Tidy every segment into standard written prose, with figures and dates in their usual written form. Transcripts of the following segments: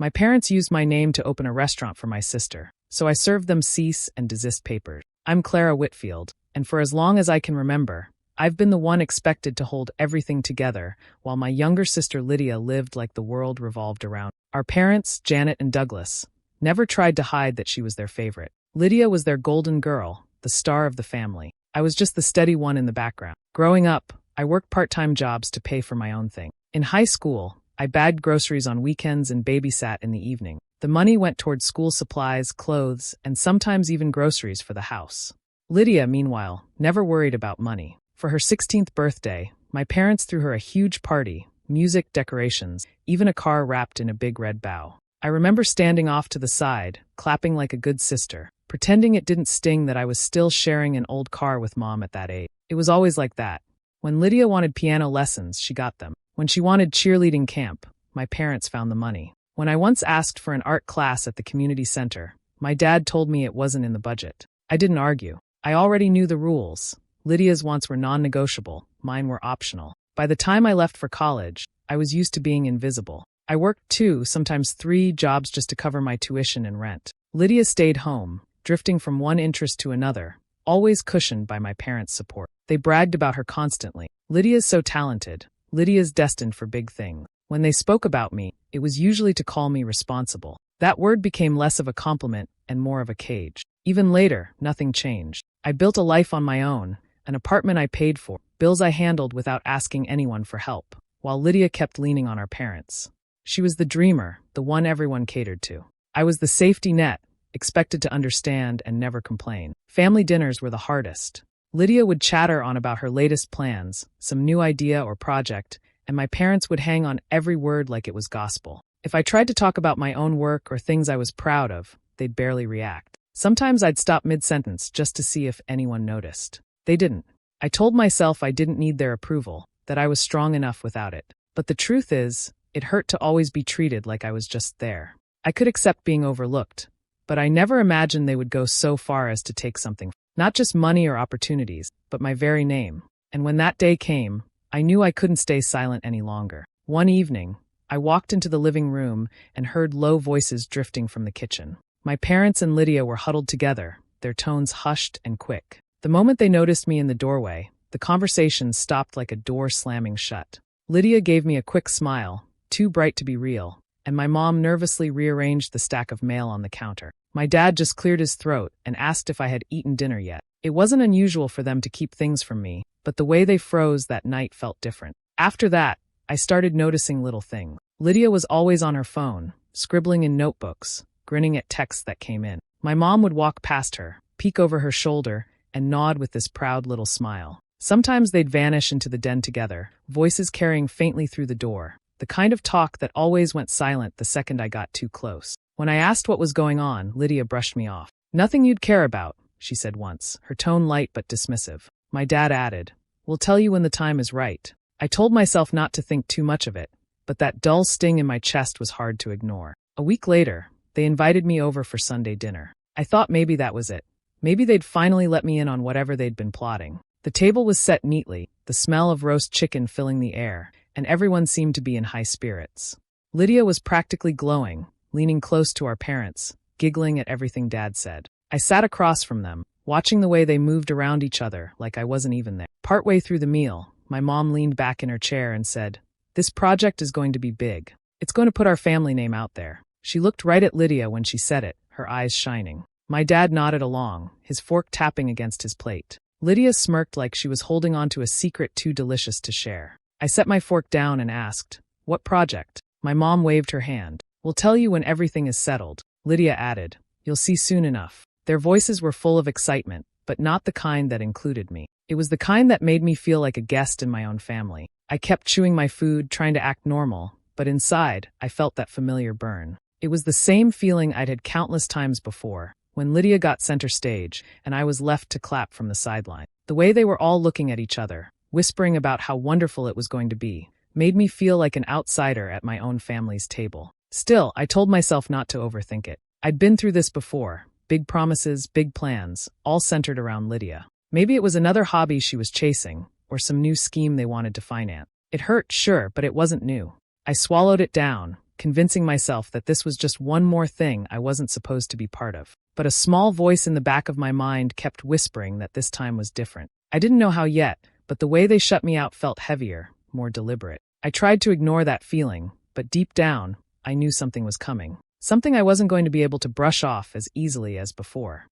My parents used my name to open a restaurant for my sister, so I served them cease and desist papers. I'm Clara Whitfield, and for as long as I can remember, I've been the one expected to hold everything together, while my younger sister Lydia lived like the world revolved around. Our parents, Janet and Douglas, never tried to hide that she was their favorite. Lydia was their golden girl, the star of the family. I was just the steady one in the background. Growing up, I worked part-time jobs to pay for my own thing. In high school, I bagged groceries on weekends and babysat in the evening. The money went towards school supplies, clothes, and sometimes even groceries for the house. Lydia, meanwhile, never worried about money. For her 16th birthday, my parents threw her a huge party, music, decorations, even a car wrapped in a big red bow. I remember standing off to the side, clapping like a good sister, pretending it didn't sting that I was still sharing an old car with Mom at that age. It was always like that. When Lydia wanted piano lessons, she got them. When she wanted cheerleading camp, my parents found the money. When I once asked for an art class at the community center, my dad told me it wasn't in the budget. I didn't argue. I already knew the rules. Lydia's wants were non-negotiable, mine were optional. By the time I left for college, I was used to being invisible. I worked 2, sometimes 3 jobs just to cover my tuition and rent. Lydia stayed home, drifting from one interest to another, always cushioned by my parents' support. They bragged about her constantly. Lydia's so talented. Lydia's destined for big things. When they spoke about me, it was usually to call me responsible. That word became less of a compliment and more of a cage. Even later, nothing changed. I built a life on my own, an apartment I paid for, bills I handled without asking anyone for help, while Lydia kept leaning on our parents. She was the dreamer, the one everyone catered to. I was the safety net, expected to understand and never complain. Family dinners were the hardest. Lydia would chatter on about her latest plans, some new idea or project, and my parents would hang on every word like it was gospel. If I tried to talk about my own work or things I was proud of, they'd barely react. Sometimes I'd stop mid-sentence just to see if anyone noticed. They didn't. I told myself I didn't need their approval, that I was strong enough without it. But the truth is, it hurt to always be treated like I was just there. I could accept being overlooked, but I never imagined they would go so far as to take something, not just money or opportunities, but my very name. And when that day came, I knew I couldn't stay silent any longer. One evening, I walked into the living room and heard low voices drifting from the kitchen. My parents and Lydia were huddled together, their tones hushed and quick. The moment they noticed me in the doorway, the conversation stopped like a door slamming shut. Lydia gave me a quick smile, too bright to be real, and my mom nervously rearranged the stack of mail on the counter. My dad just cleared his throat and asked if I had eaten dinner yet. It wasn't unusual for them to keep things from me, but the way they froze that night felt different. After that, I started noticing little things. Lydia was always on her phone, scribbling in notebooks, grinning at texts that came in. My mom would walk past her, peek over her shoulder, and nod with this proud little smile. Sometimes they'd vanish into the den together, voices carrying faintly through the door, the kind of talk that always went silent the second I got too close. When I asked what was going on, Lydia brushed me off. "Nothing you'd care about," she said once, her tone light but dismissive. My dad added, "We'll tell you when the time is right." I told myself not to think too much of it, but that dull sting in my chest was hard to ignore. A week later, they invited me over for Sunday dinner. I thought maybe that was it. Maybe they'd finally let me in on whatever they'd been plotting. The table was set neatly, the smell of roast chicken filling the air, and everyone seemed to be in high spirits. Lydia was practically glowing, leaning close to our parents, giggling at everything Dad said. I sat across from them, watching the way they moved around each other like I wasn't even there. Partway through the meal, my mom leaned back in her chair and said, "This project is going to be big. It's going to put our family name out there." She looked right at Lydia when she said it, her eyes shining. My dad nodded along, his fork tapping against his plate. Lydia smirked like she was holding on to a secret too delicious to share. I set my fork down and asked, "What project?" My mom waved her hand. "We'll tell you when everything is settled," Lydia added. "You'll see soon enough." Their voices were full of excitement, but not the kind that included me. It was the kind that made me feel like a guest in my own family. I kept chewing my food, trying to act normal, but inside, I felt that familiar burn. It was the same feeling I'd had countless times before, when Lydia got center stage and I was left to clap from the sideline. The way they were all looking at each other, whispering about how wonderful it was going to be, made me feel like an outsider at my own family's table. Still, I told myself not to overthink it. I'd been through this before. Big promises, big plans, all centered around Lydia. Maybe it was another hobby she was chasing, or some new scheme they wanted to finance. It hurt, sure, but it wasn't new. I swallowed it down, convincing myself that this was just one more thing I wasn't supposed to be part of. But a small voice in the back of my mind kept whispering that this time was different. I didn't know how yet, but the way they shut me out felt heavier, more deliberate. I tried to ignore that feeling, but deep down, I knew something was coming. Something I wasn't going to be able to brush off as easily as before.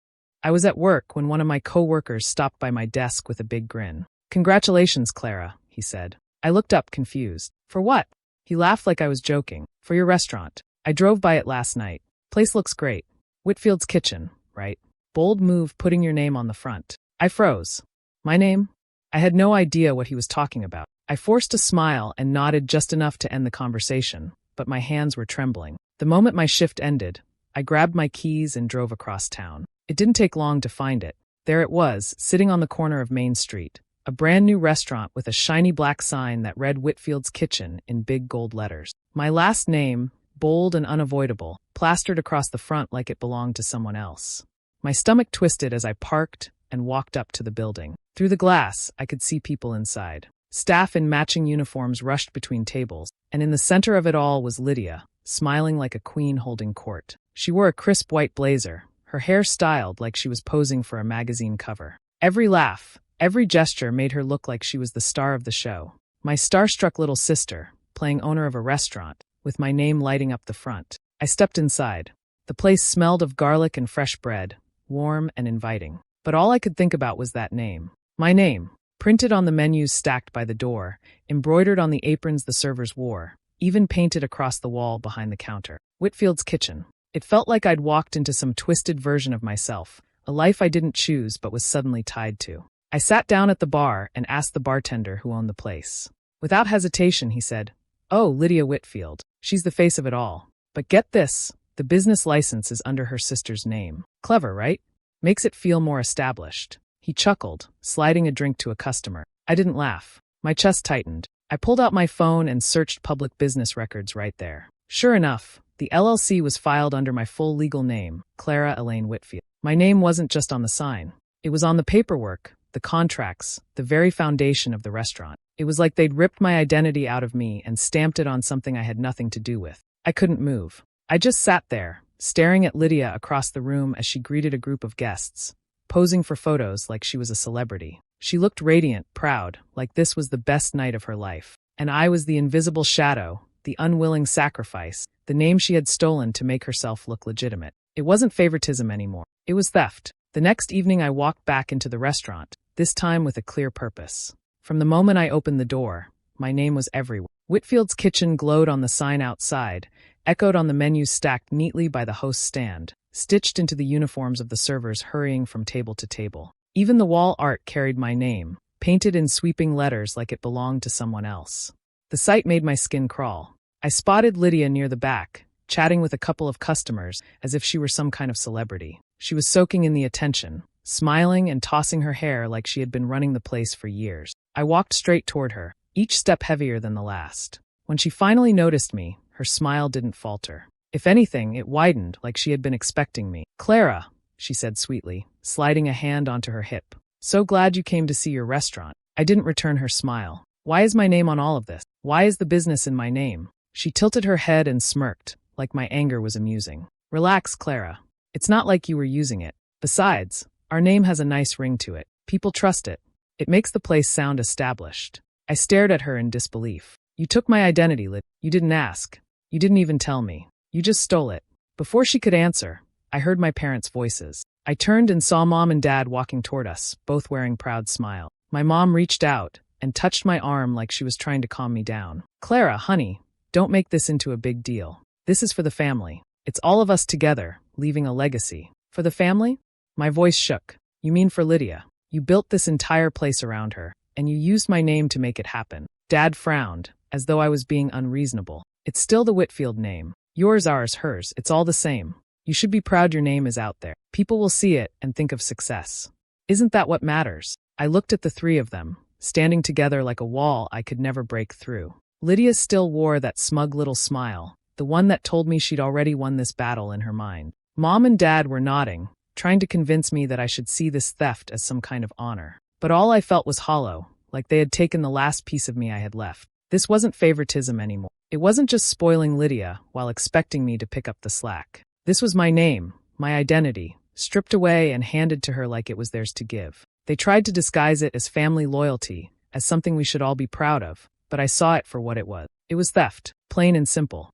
I was at work when one of my coworkers stopped by my desk with a big grin. "Congratulations, Clara," he said. I looked up, confused. "For what?" He laughed like I was joking. "For your restaurant. I drove by it last night. Place looks great. Whitfield's Kitchen, right? Bold move putting your name on the front." I froze. My name? I had no idea what he was talking about. I forced a smile and nodded just enough to end the conversation, but my hands were trembling. The moment my shift ended, I grabbed my keys and drove across town. It didn't take long to find it. There it was, sitting on the corner of Main Street. A brand new restaurant with a shiny black sign that read Whitfield's Kitchen in big gold letters. My last name, bold and unavoidable, plastered across the front like it belonged to someone else. My stomach twisted as I parked and walked up to the building. Through the glass, I could see people inside. Staff in matching uniforms rushed between tables, and in the center of it all was Lydia, smiling like a queen holding court. She wore a crisp white blazer, her hair styled like she was posing for a magazine cover. Every laugh, every gesture made her look like she was the star of the show. My starstruck little sister, playing owner of a restaurant, with my name lighting up the front. I stepped inside. The place smelled of garlic and fresh bread, warm and inviting. But all I could think about was that name. My name, printed on the menus stacked by the door, embroidered on the aprons the servers wore, even painted across the wall behind the counter. Whitfield's Kitchen. It felt like I'd walked into some twisted version of myself, a life I didn't choose but was suddenly tied to. I sat down at the bar and asked the bartender who owned the place. Without hesitation, he said, "Oh, Lydia Whitfield. She's the face of it all. But get this, the business license is under her sister's name. Clever, right? Makes it feel more established." He chuckled, sliding a drink to a customer. I didn't laugh. My chest tightened. I pulled out my phone and searched public business records right there. Sure enough, the LLC was filed under my full legal name, Clara Elaine Whitfield. My name wasn't just on the sign. It was on the paperwork, the contracts, the very foundation of the restaurant. It was like they'd ripped my identity out of me and stamped it on something I had nothing to do with. I couldn't move. I just sat there, staring at Lydia across the room as she greeted a group of guests, posing for photos like she was a celebrity. She looked radiant, proud, like this was the best night of her life. And I was the invisible shadow, the unwilling sacrifice, the name she had stolen to make herself look legitimate. It wasn't favoritism anymore. It was theft. The next evening I walked back into the restaurant, this time with a clear purpose. From the moment I opened the door, my name was everywhere. Whitfield's Kitchen glowed on the sign outside, echoed on the menus stacked neatly by the host's stand, stitched into the uniforms of the servers hurrying from table to table. Even the wall art carried my name, painted in sweeping letters like it belonged to someone else. The sight made my skin crawl. I spotted Lydia near the back, chatting with a couple of customers as if she were some kind of celebrity. She was soaking in the attention, smiling and tossing her hair like she had been running the place for years. I walked straight toward her, each step heavier than the last. When she finally noticed me, her smile didn't falter. If anything, it widened like she had been expecting me. "Clara," she said sweetly, sliding a hand onto her hip. "So glad you came to see your restaurant." I didn't return her smile. "Why is my name on all of this? Why is the business in my name?" She tilted her head and smirked, like my anger was amusing. "Relax, Clara. It's not like you were using it. Besides, our name has a nice ring to it. People trust it. It makes the place sound established." I stared at her in disbelief. "You took my identity, Lyd. You didn't ask. You didn't even tell me. You just stole it." Before she could answer, I heard my parents' voices. I turned and saw Mom and Dad walking toward us, both wearing proud smiles. My mom reached out and touched my arm like she was trying to calm me down. "Clara, honey, don't make this into a big deal. This is for the family. It's all of us together, leaving a legacy." "For the family?" My voice shook. "You mean for Lydia? You built this entire place around her, and you used my name to make it happen." Dad frowned, as though I was being unreasonable. "It's still the Whitfield name. Yours, ours, hers. It's all the same. You should be proud your name is out there. People will see it and think of success. Isn't that what matters?" I looked at the three of them, standing together like a wall I could never break through. Lydia still wore that smug little smile, the one that told me she'd already won this battle in her mind. Mom and Dad were nodding, trying to convince me that I should see this theft as some kind of honor. But all I felt was hollow, like they had taken the last piece of me I had left. This wasn't favoritism anymore. It wasn't just spoiling Lydia while expecting me to pick up the slack. This was my name, my identity, stripped away and handed to her like it was theirs to give. They tried to disguise it as family loyalty, as something we should all be proud of, but I saw it for what it was. It was theft, plain and simple.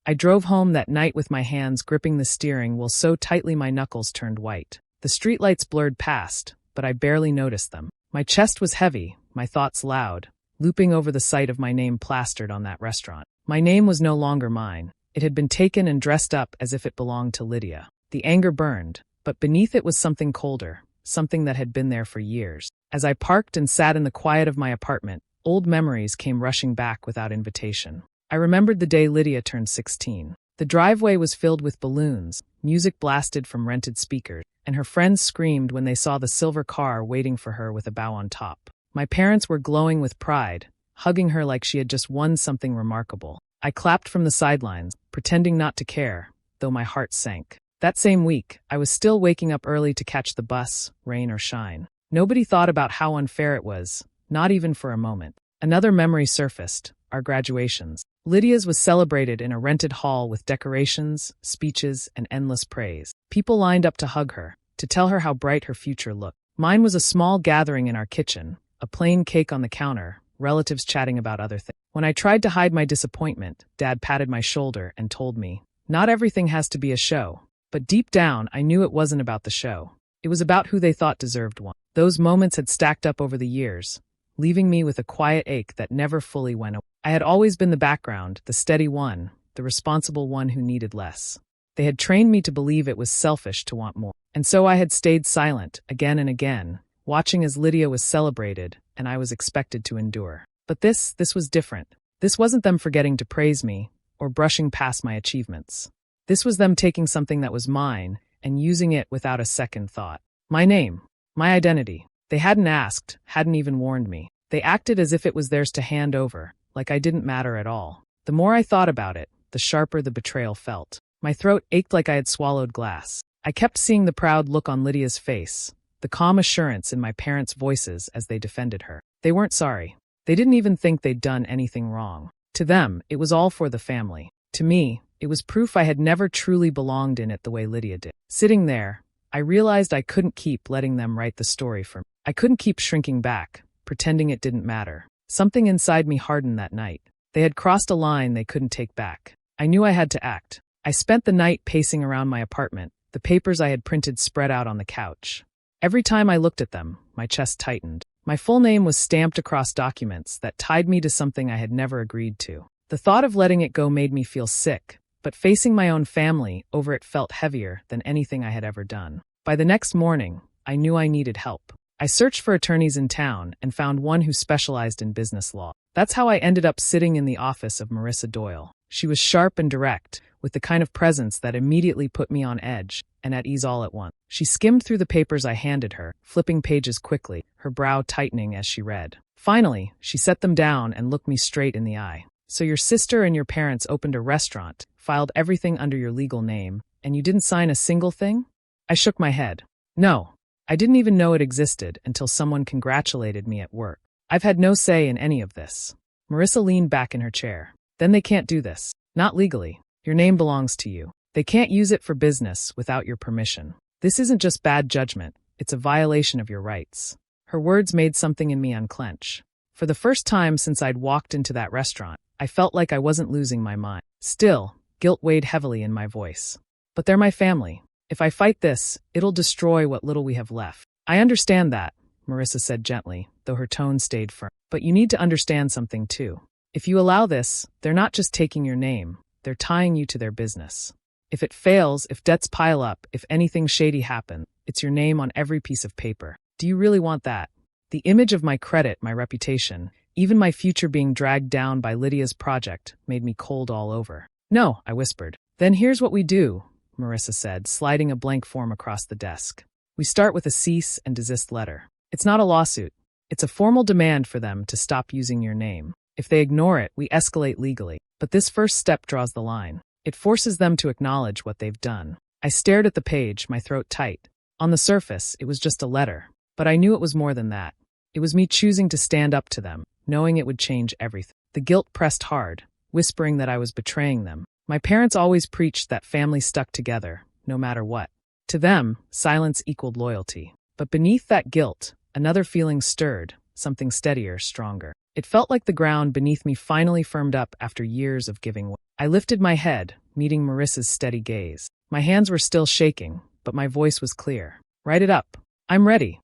I drove home that night with my hands gripping the steering wheel so tightly my knuckles turned white. The streetlights blurred past, but I barely noticed them. My chest was heavy, my thoughts loud, looping over the sight of my name plastered on that restaurant. My name was no longer mine. It had been taken and dressed up as if it belonged to Lydia. The anger burned, but beneath it was something colder, something that had been there for years. As I parked and sat in the quiet of my apartment, old memories came rushing back without invitation. I remembered the day Lydia turned 16. The driveway was filled with balloons, music blasted from rented speakers, and her friends screamed when they saw the silver car waiting for her with a bow on top. My parents were glowing with pride, hugging her like she had just won something remarkable. I clapped from the sidelines, pretending not to care, though my heart sank. That same week, I was still waking up early to catch the bus, rain or shine. Nobody thought about how unfair it was, not even for a moment. Another memory surfaced, our graduations. Lydia's was celebrated in a rented hall with decorations, speeches, and endless praise. People lined up to hug her, to tell her how bright her future looked. Mine was a small gathering in our kitchen, a plain cake on the counter, relatives chatting about other things. When I tried to hide my disappointment, Dad patted my shoulder and told me, "Not everything has to be a show." But deep down, I knew it wasn't about the show. It was about who they thought deserved one. Those moments had stacked up over the years, leaving me with a quiet ache that never fully went away. I had always been the background, the steady one, the responsible one who needed less. They had trained me to believe it was selfish to want more. And so I had stayed silent, again and again, watching as Lydia was celebrated, and I was expected to endure. But this was different. This wasn't them forgetting to praise me, or brushing past my achievements. This was them taking something that was mine, and using it without a second thought. My name, my identity. They hadn't asked, hadn't even warned me. They acted as if it was theirs to hand over, like I didn't matter at all. The more I thought about it, the sharper the betrayal felt. My throat ached like I had swallowed glass. I kept seeing the proud look on Lydia's face, the calm assurance in my parents' voices as they defended her. They weren't sorry. They didn't even think they'd done anything wrong. To them, it was all for the family. To me, it was proof I had never truly belonged in it the way Lydia did. Sitting there, I realized I couldn't keep letting them write the story for me. I couldn't keep shrinking back, pretending it didn't matter. Something inside me hardened that night. They had crossed a line they couldn't take back. I knew I had to act. I spent the night pacing around my apartment, the papers I had printed spread out on the couch. Every time I looked at them, my chest tightened. My full name was stamped across documents that tied me to something I had never agreed to. The thought of letting it go made me feel sick, but facing my own family over it felt heavier than anything I had ever done. By the next morning, I knew I needed help. I searched for attorneys in town and found one who specialized in business law. That's how I ended up sitting in the office of Marissa Doyle. She was sharp and direct, with the kind of presence that immediately put me on edge and at ease all at once. She skimmed through the papers I handed her, flipping pages quickly, her brow tightening as she read. Finally, she set them down and looked me straight in the eye. "So your sister and your parents opened a restaurant, filed everything under your legal name, and you didn't sign a single thing?" I shook my head. "No. I didn't even know it existed until someone congratulated me at work. I've had no say in any of this." Marissa leaned back in her chair. "Then they can't do this. Not legally. Your name belongs to you. They can't use it for business without your permission. This isn't just bad judgment, it's a violation of your rights." Her words made something in me unclench. For the first time since I'd walked into that restaurant, I felt like I wasn't losing my mind. Still, guilt weighed heavily in my voice. "But they're my family. If I fight this, it'll destroy what little we have left." "I understand that," Marissa said gently, though her tone stayed firm. "But you need to understand something too. If you allow this, they're not just taking your name, they're tying you to their business. If it fails, if debts pile up, if anything shady happens, it's your name on every piece of paper. Do you really want that?" The image of my credit, my reputation, even my future being dragged down by Lydia's project made me cold all over. "No," I whispered. "Then here's what we do," Marissa said, sliding a blank form across the desk. "We start with a cease and desist letter. It's not a lawsuit. It's a formal demand for them to stop using your name. If they ignore it, we escalate legally. But this first step draws the line. It forces them to acknowledge what they've done." I stared at the page, my throat tight. On the surface, it was just a letter. But I knew it was more than that. It was me choosing to stand up to them, knowing it would change everything. The guilt pressed hard. whispering that I was betraying them. My parents always preached that families stuck together, no matter what. To them, silence equaled loyalty. But beneath that guilt, another feeling stirred, something steadier, stronger. It felt like the ground beneath me finally firmed up after years of giving way. I lifted my head, meeting Marissa's steady gaze. My hands were still shaking, but my voice was clear. Write it up. I'm ready.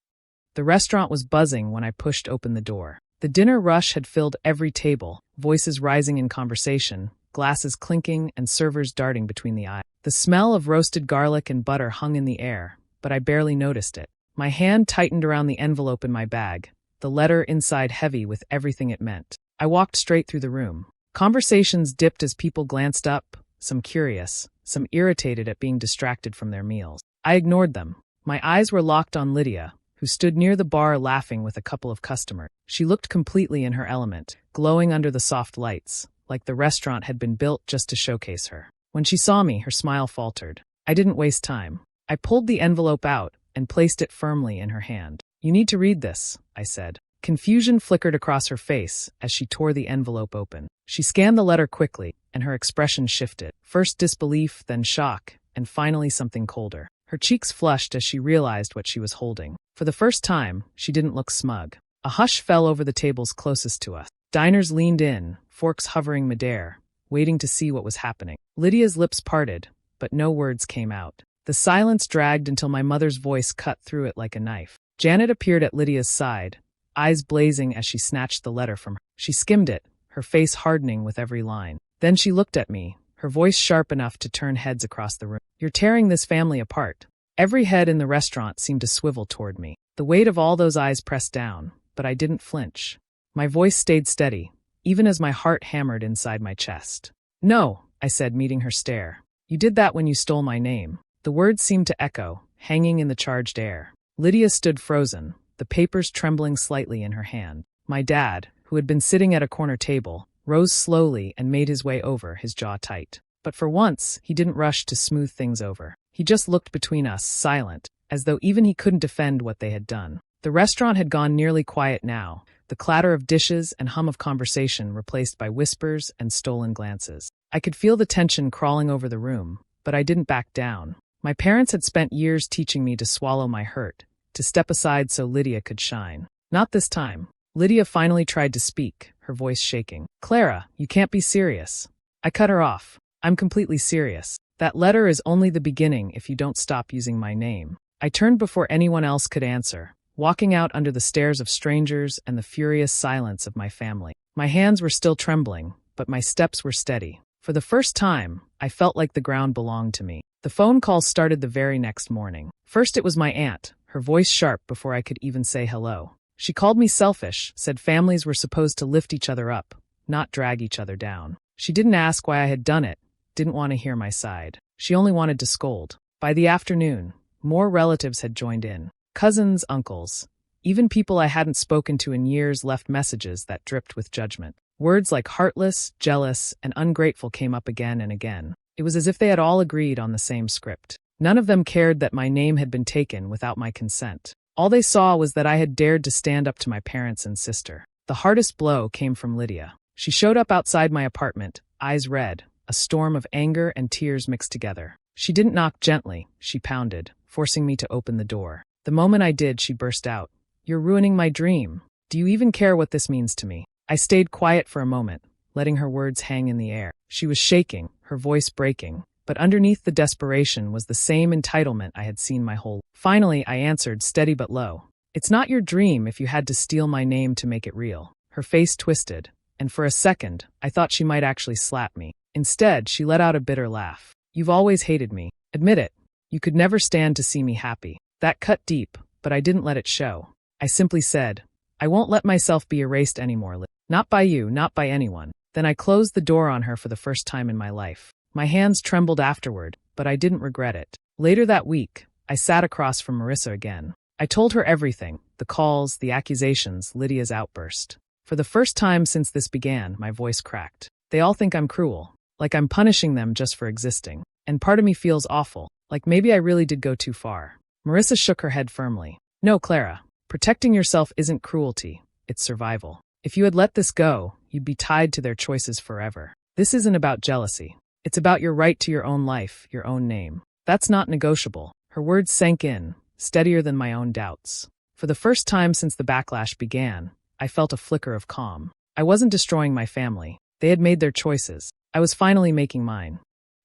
The restaurant was buzzing when I pushed open the door. The dinner rush had filled every table, voices rising in conversation, glasses clinking and servers darting between the aisles. The smell of roasted garlic and butter hung in the air, but I barely noticed it. My hand tightened around the envelope in my bag, the letter inside heavy with everything it meant. I walked straight through the room. Conversations dipped as people glanced up, some curious, some irritated at being distracted from their meals. I ignored them. My eyes were locked on Lydia, who stood near the bar laughing with a couple of customers. She looked completely in her element, glowing under the soft lights, like the restaurant had been built just to showcase her. When she saw me, her smile faltered. I didn't waste time. I pulled the envelope out and placed it firmly in her hand. You need to read this, I said. Confusion flickered across her face as she tore the envelope open. She scanned the letter quickly, and her expression shifted. First disbelief, then shock, and finally something colder. Her cheeks flushed as she realized what she was holding. For the first time, she didn't look smug. A hush fell over the tables closest to us. Diners leaned in, forks hovering midair, waiting to see what was happening. Lydia's lips parted, but no words came out. The silence dragged until my mother's voice cut through it like a knife. Janet appeared at Lydia's side, eyes blazing as she snatched the letter from her. She skimmed it, her face hardening with every line. Then she looked at me, her voice sharp enough to turn heads across the room. You're tearing this family apart. Every head in the restaurant seemed to swivel toward me. The weight of all those eyes pressed down, but I didn't flinch. My voice stayed steady, even as my heart hammered inside my chest. No, I said, meeting her stare. You did that when you stole my name. The words seemed to echo, hanging in the charged air. Lydia stood frozen, the papers trembling slightly in her hand. My dad, who had been sitting at a corner table, rose slowly and made his way over, his jaw tight. But for once, he didn't rush to smooth things over. He just looked between us, silent, as though even he couldn't defend what they had done. The restaurant had gone nearly quiet now, the clatter of dishes and hum of conversation replaced by whispers and stolen glances. I could feel the tension crawling over the room, but I didn't back down. My parents had spent years teaching me to swallow my hurt, to step aside so Lydia could shine. Not this time. Lydia finally tried to speak, her voice shaking. Clara, you can't be serious. I cut her off. I'm completely serious. That letter is only the beginning if you don't stop using my name. I turned before anyone else could answer, walking out under the stares of strangers and the furious silence of my family. My hands were still trembling, but my steps were steady. For the first time, I felt like the ground belonged to me. The phone call started the very next morning. First it was my aunt, her voice sharp before I could even say hello. She called me selfish, said families were supposed to lift each other up, not drag each other down. She didn't ask why I had done it, didn't want to hear my side. She only wanted to scold. By the afternoon, more relatives had joined in. Cousins, uncles. Even people I hadn't spoken to in years left messages that dripped with judgment. Words like heartless, jealous, and ungrateful came up again and again. It was as if they had all agreed on the same script. None of them cared that my name had been taken without my consent. All they saw was that I had dared to stand up to my parents and sister. The hardest blow came from Lydia. She showed up outside my apartment, eyes red, a storm of anger and tears mixed together. She didn't knock gently, she pounded, forcing me to open the door. The moment I did, she burst out. You're ruining my dream. Do you even care what this means to me? I stayed quiet for a moment, letting her words hang in the air. She was shaking, her voice breaking, but underneath the desperation was the same entitlement I had seen my whole life. Finally, I answered, steady but low. It's not your dream if you had to steal my name to make it real. Her face twisted, and for a second, I thought she might actually slap me. Instead, she let out a bitter laugh. You've always hated me. Admit it. You could never stand to see me happy. That cut deep, but I didn't let it show. I simply said, I won't let myself be erased anymore. Not by you, not by anyone. Then I closed the door on her for the first time in my life. My hands trembled afterward, but I didn't regret it. Later that week, I sat across from Marissa again. I told her everything, the calls, the accusations, Lydia's outburst. For the first time since this began, my voice cracked. They all think I'm cruel, like I'm punishing them just for existing. And part of me feels awful, like maybe I really did go too far. Marissa shook her head firmly. No, Clara, protecting yourself isn't cruelty, it's survival. If you had let this go, you'd be tied to their choices forever. This isn't about jealousy. It's about your right to your own life, your own name. That's not negotiable. Her words sank in, steadier than my own doubts. For the first time since the backlash began, I felt a flicker of calm. I wasn't destroying my family. They had made their choices. I was finally making mine.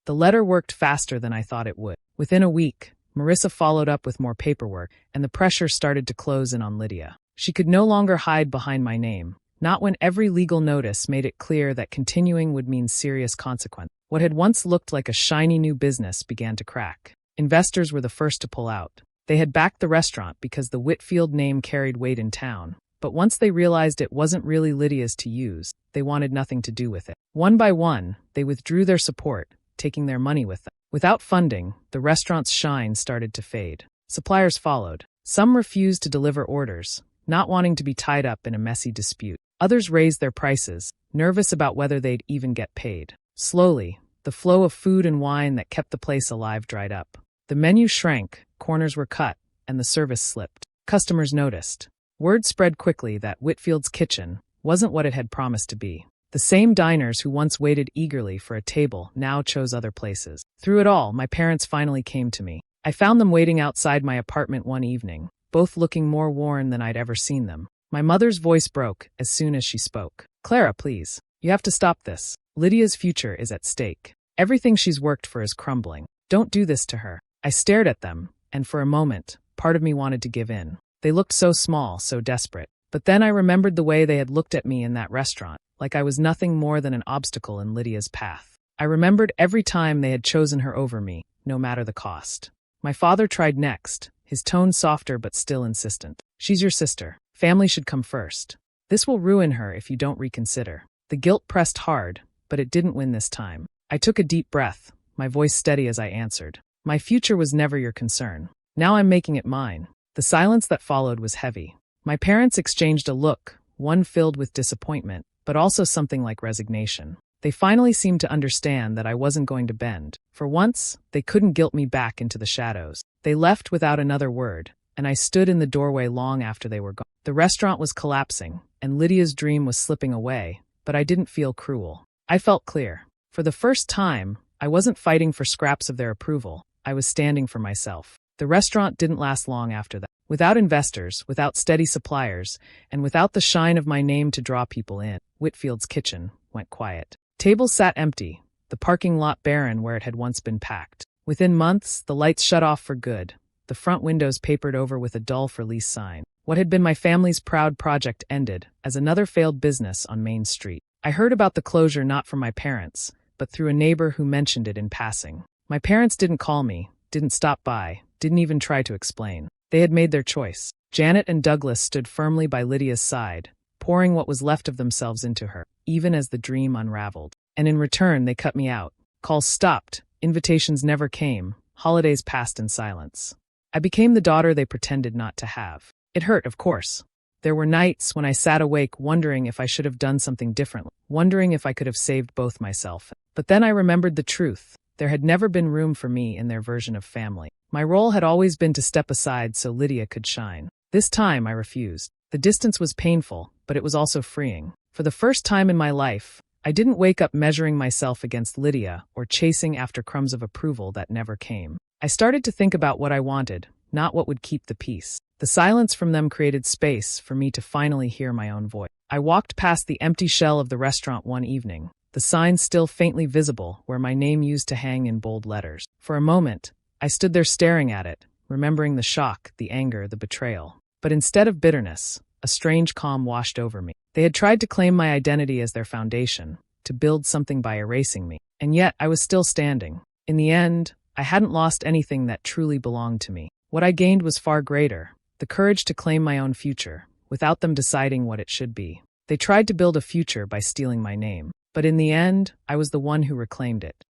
The letter worked faster than I thought it would. Within a week, Marissa followed up with more paperwork, and the pressure started to close in on Lydia. She could no longer hide behind my name, not when every legal notice made it clear that continuing would mean serious consequence. What had once looked like a shiny new business began to crack. Investors were the first to pull out. They had backed the restaurant because the Whitfield name carried weight in town, but once they realized it wasn't really Lydia's to use, they wanted nothing to do with it. One by one, they withdrew their support, taking their money with them. Without funding, the restaurant's shine started to fade. Suppliers followed. Some refused to deliver orders, not wanting to be tied up in a messy dispute. Others raised their prices, nervous about whether they'd even get paid. Slowly, the flow of food and wine that kept the place alive dried up. The menu shrank, corners were cut, and the service slipped. Customers noticed. Word spread quickly that Whitfield's kitchen wasn't what it had promised to be. The same diners who once waited eagerly for a table now chose other places. Through it all, my parents finally came to me. I found them waiting outside my apartment one evening, both looking more worn than I'd ever seen them. My mother's voice broke as soon as she spoke. "Clara, please. You have to stop this. Lydia's future is at stake. Everything she's worked for is crumbling. Don't do this to her." I stared at them, and for a moment, part of me wanted to give in. They looked so small, so desperate. But then I remembered the way they had looked at me in that restaurant, like I was nothing more than an obstacle in Lydia's path. I remembered every time they had chosen her over me, no matter the cost. My father tried next, his tone softer but still insistent. "She's your sister. Family should come first. This will ruin her if you don't reconsider." The guilt pressed hard, but it didn't win this time. I took a deep breath, my voice steady as I answered. "My future was never your concern. Now I'm making it mine." The silence that followed was heavy. My parents exchanged a look, one filled with disappointment, but also something like resignation. They finally seemed to understand that I wasn't going to bend. For once, they couldn't guilt me back into the shadows. They left without another word, and I stood in the doorway long after they were gone. The restaurant was collapsing, and Lydia's dream was slipping away, but I didn't feel cruel. I felt clear. For the first time, I wasn't fighting for scraps of their approval. I was standing for myself. The restaurant didn't last long after that. Without investors, without steady suppliers, and without the shine of my name to draw people in, Whitfield's kitchen went quiet. Tables sat empty, the parking lot barren where it had once been packed. Within months, the lights shut off for good, the front windows papered over with a dull for lease sign. What had been my family's proud project ended as another failed business on Main Street. I heard about the closure not from my parents, but through a neighbor who mentioned it in passing. My parents didn't call me, didn't stop by, didn't even try to explain. They had made their choice. Janet and Douglas stood firmly by Lydia's side, pouring what was left of themselves into her, even as the dream unraveled. And in return, they cut me out. Calls stopped, invitations never came, holidays passed in silence. I became the daughter they pretended not to have. It hurt, of course. There were nights when I sat awake wondering if I should have done something differently, wondering if I could have saved both myself. But then I remembered the truth. There had never been room for me in their version of family. My role had always been to step aside so Lydia could shine. This time I refused. The distance was painful, but it was also freeing. For the first time in my life, I didn't wake up measuring myself against Lydia or chasing after crumbs of approval that never came. I started to think about what I wanted, not what would keep the peace. The silence from them created space for me to finally hear my own voice. I walked past the empty shell of the restaurant one evening, the sign still faintly visible where my name used to hang in bold letters. For a moment, I stood there staring at it, remembering the shock, the anger, the betrayal. But instead of bitterness, a strange calm washed over me. They had tried to claim my identity as their foundation, to build something by erasing me. And yet, I was still standing. In the end, I hadn't lost anything that truly belonged to me. What I gained was far greater, the courage to claim my own future, without them deciding what it should be. They tried to build a future by stealing my name. But in the end, I was the one who reclaimed it.